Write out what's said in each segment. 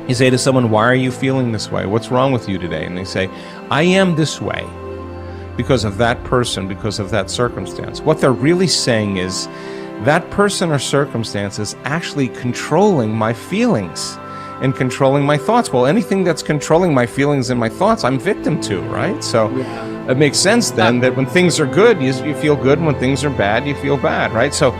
You say to someone, why are you feeling this way? What's wrong with you today? And they say, I am this way because of that person, because of that circumstance. What they're really saying is, that person or circumstance is actually controlling my feelings and controlling my thoughts. Well, anything that's controlling my feelings and my thoughts, I'm victim to, right? So it makes sense then that when things are good, you feel good, and when things are bad, you feel bad, right? So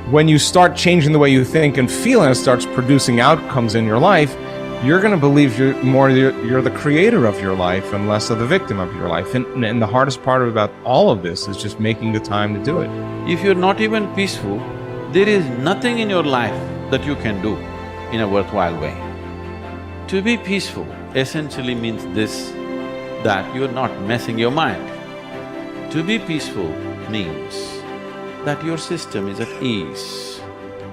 when you start changing the way you think and feel, and it starts producing outcomes in your life, you're going to believe you're the creator of your life and less of the victim of your life. And the hardest part about all of this is just making the time to do it. If you're not even peaceful, there is nothing in your life that you can do in a worthwhile way. To be peaceful essentially means this, that you're not messing your mind. To be peaceful means that your system is at ease.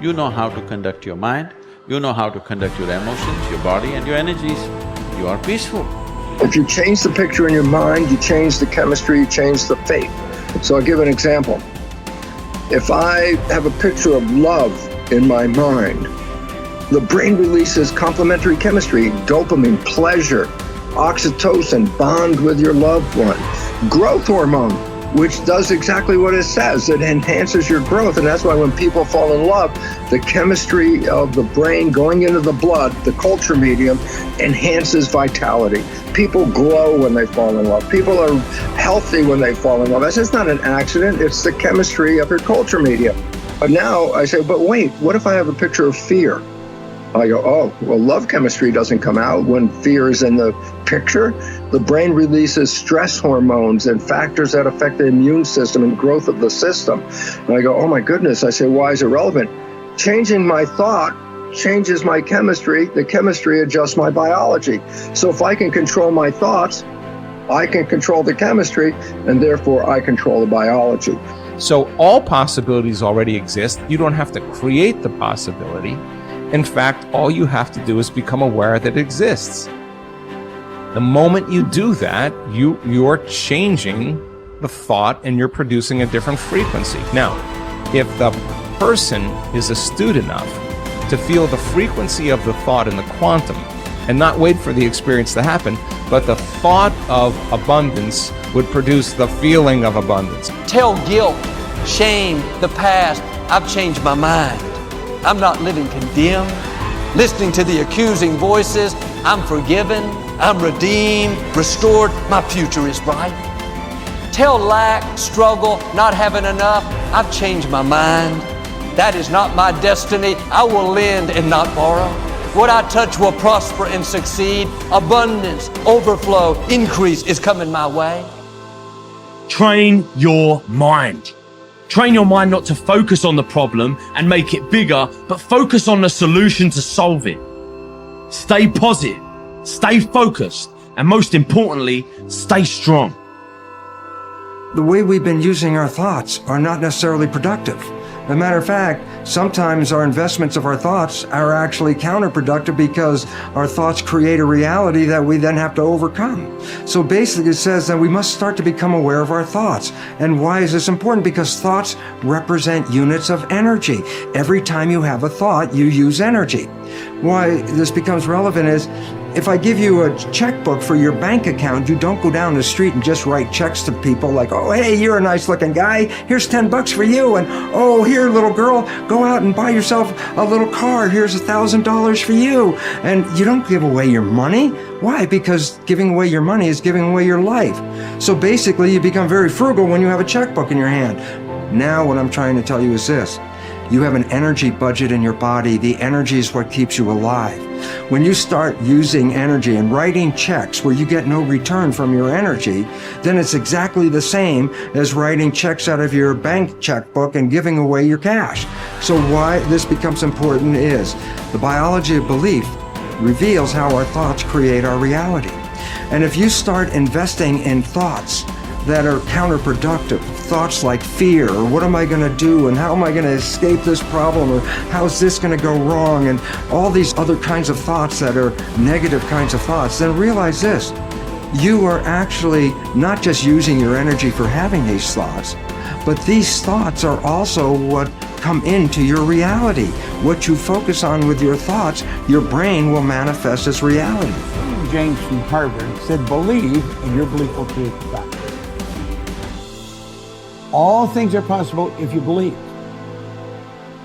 You know how to conduct your mind, you know how to conduct your emotions, your body and your energies. You are peaceful. If you change the picture in your mind, you change the chemistry, you change the fate. So I'll give an example. If I have a picture of love in my mind, the brain releases complementary chemistry, dopamine, pleasure, oxytocin, bond with your loved one, growth hormone, which does exactly what it says. It enhances your growth, and that's why when people fall in love, the chemistry of the brain going into the blood, the culture medium, enhances vitality. People glow when they fall in love. People are healthy when they fall in love. It's not an accident, it's the chemistry of your culture medium. But now I say, but wait, what if I have a picture of fear? I go, oh, well, love chemistry doesn't come out when fear is in the picture. The brain releases stress hormones and factors that affect the immune system and growth of the system. And I go, oh my goodness. I say, why is it relevant? Changing my thought changes my chemistry. The chemistry adjusts my biology. So if I can control my thoughts, I can control the chemistry, and therefore I control the biology. So all possibilities already exist. You don't have to create the possibility. In fact, all you have to do is become aware that it exists. The moment you do that, you're changing the thought and you're producing a different frequency. Now, if the person is astute enough to feel the frequency of the thought in the quantum and not wait for the experience to happen, but the thought of abundance would produce the feeling of abundance. Tell guilt, shame, the past, I've changed my mind. I'm not living condemned, listening to the accusing voices. I'm forgiven, I'm redeemed, restored, my future is bright. Tell lack, struggle, not having enough, I've changed my mind. That is not my destiny, I will lend and not borrow. What I touch will prosper and succeed. Abundance, overflow, increase is coming my way. Train your mind. Train your mind not to focus on the problem and make it bigger, but focus on the solution to solve it. Stay positive, stay focused, and most importantly, stay strong. The way we've been using our thoughts are not necessarily productive. As a matter of fact, sometimes our investments of our thoughts are actually counterproductive because our thoughts create a reality that we then have to overcome. So basically it says that we must start to become aware of our thoughts. And why is this important? Because thoughts represent units of energy. Every time you have a thought, you use energy. Why this becomes relevant is, if I give you a checkbook for your bank account, you don't go down the street and just write checks to people like, oh, hey, you're a nice looking guy, here's $10 for you, and oh, here, little girl, go out and buy yourself a little car, here's $1,000 for you. And you don't give away your money. Why? Because giving away your money is giving away your life. So basically, you become very frugal when you have a checkbook in your hand. Now, what I'm trying to tell you is this. You have an energy budget in your body. The energy is what keeps you alive. When you start using energy and writing checks where you get no return from your energy, then it's exactly the same as writing checks out of your bank checkbook and giving away your cash. So why this becomes important is the biology of belief reveals how our thoughts create our reality. And if you start investing in thoughts that are counterproductive, thoughts like fear, or what am I going to do, and how am I going to escape this problem, or how's this going to go wrong, and all these other kinds of thoughts that are negative kinds of thoughts, then realize this. You are actually not just using your energy for having these thoughts, but these thoughts are also what come into your reality. What you focus on with your thoughts, your brain will manifest as reality. James from Harvard said, believe and your belief will create the fact. All things are possible if you believe.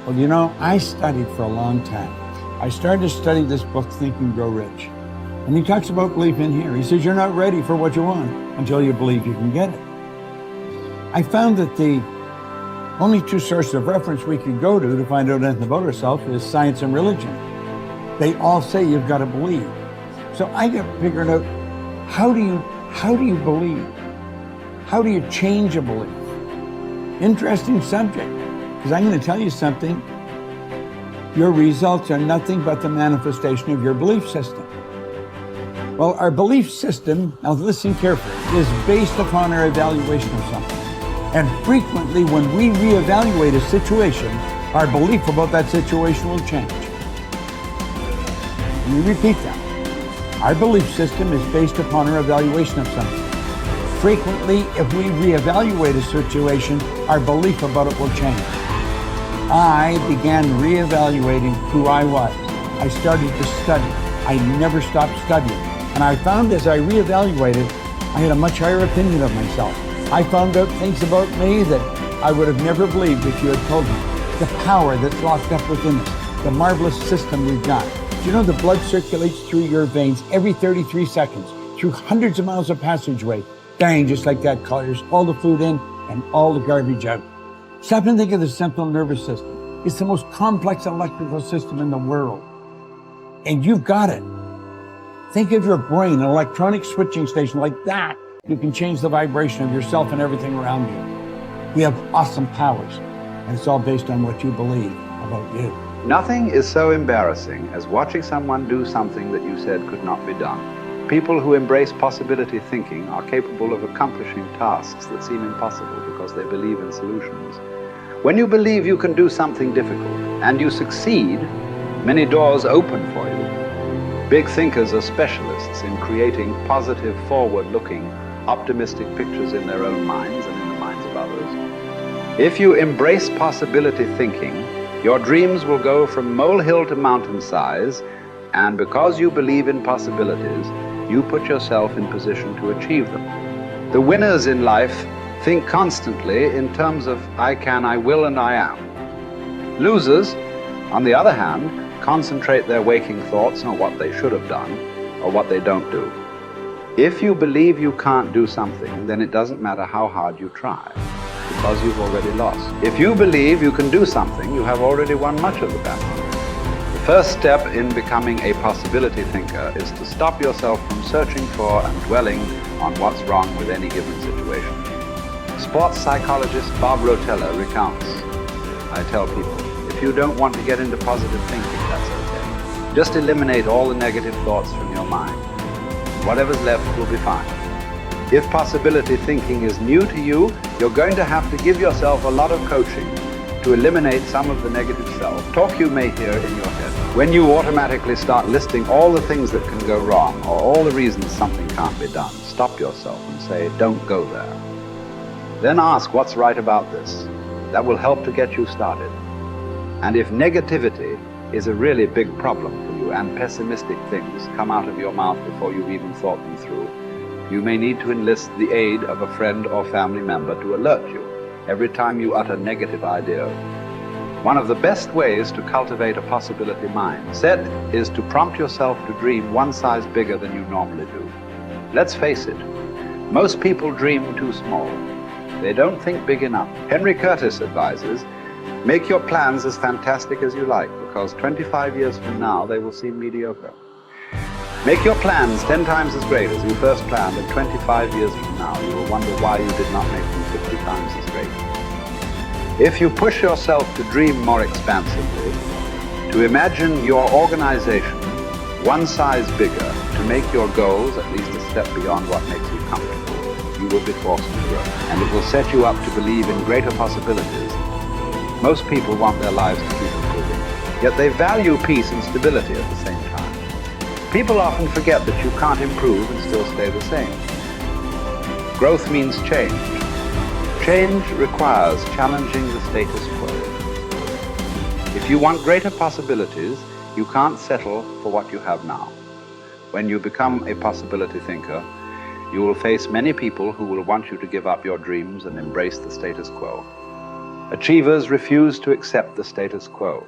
Well, you know, I studied for a long time. I started to study this book, Think and Grow Rich. And he talks about belief in here. He says, you're not ready for what you want until you believe you can get it. I found that the only two sources of reference we could go to find out anything about ourselves is science and religion. They all say you've got to believe. So I got figuring out, how do you believe? How do you change a belief? Interesting subject, because I'm going to tell you something. Your results are nothing but the manifestation of your belief system. Well, our belief system, now listen carefully, is based upon our evaluation of something. And frequently when we reevaluate a situation, our belief about that situation will change. Let me repeat that. Our belief system is based upon our evaluation of something. Frequently, if we reevaluate a situation, our belief about it will change. I began reevaluating who I was. I started to study. I never stopped studying. And I found as I reevaluated, I had a much higher opinion of myself. I found out things about me that I would have never believed if you had told me. The power that's locked up within us, the marvelous system we've got. Do you know the blood circulates through your veins every 33 seconds, through hundreds of miles of passageway? Bang, just like that, clears all the food in and all the garbage out. Stop and think of the central nervous system. It's the most complex electrical system in the world. And you've got it. Think of your brain, an electronic switching station like that. You can change the vibration of yourself and everything around you. We have awesome powers, and it's all based on what you believe about you. Nothing is so embarrassing as watching someone do something that you said could not be done. People who embrace possibility thinking are capable of accomplishing tasks that seem impossible because they believe in solutions. When you believe you can do something difficult and you succeed, many doors open for you. Big thinkers are specialists in creating positive, forward-looking, optimistic pictures in their own minds and in the minds of others. If you embrace possibility thinking, your dreams will go from molehill to mountain size, and because you believe in possibilities, you put yourself in position to achieve them. The winners in life think constantly in terms of I can, I will, and I am. Losers, on the other hand, concentrate their waking thoughts on what they should have done or what they don't do. If you believe you can't do something, then it doesn't matter how hard you try, because you've already lost. If you believe you can do something, you have already won much of the battle. The first step in becoming a possibility thinker is to stop yourself from searching for and dwelling on what's wrong with any given situation. Sports psychologist Bob Rotella recounts, I tell people, if you don't want to get into positive thinking, that's okay. Just eliminate all the negative thoughts from your mind. Whatever's left will be fine. If possibility thinking is new to you, you're going to have to give yourself a lot of coaching to eliminate some of the negative self-talk you may hear in your head. When you automatically start listing all the things that can go wrong or all the reasons something can't be done, stop yourself and say, don't go there. Then ask what's right about this. That will help to get you started. And if negativity is a really big problem for you and pessimistic things come out of your mouth before you've even thought them through, you may need to enlist the aid of a friend or family member to alert you every time you utter negative idea. One of the best ways to cultivate a possibility mindset is to prompt yourself to dream one size bigger than you normally do. Let's face it, most people dream too small. They don't think big enough. Henry Curtis advises, make your plans as fantastic as you like, because 25 years from now they will seem mediocre. Make your plans 10 times as great as you first planned, and 25 years from now you will wonder why you did not make them 50 times as great. If you push yourself to dream more expansively, to imagine your organization one size bigger, to make your goals at least a step beyond what makes you comfortable, you will be forced to grow. And it will set you up to believe in greater possibilities. Most people want their lives to keep improving, yet they value peace and stability at the same time. People often forget that you can't improve and still stay the same. Growth means change. Change requires challenging the status quo. If you want greater possibilities, you can't settle for what you have now. When you become a possibility thinker, you will face many people who will want you to give up your dreams and embrace the status quo. Achievers refuse to accept the status quo.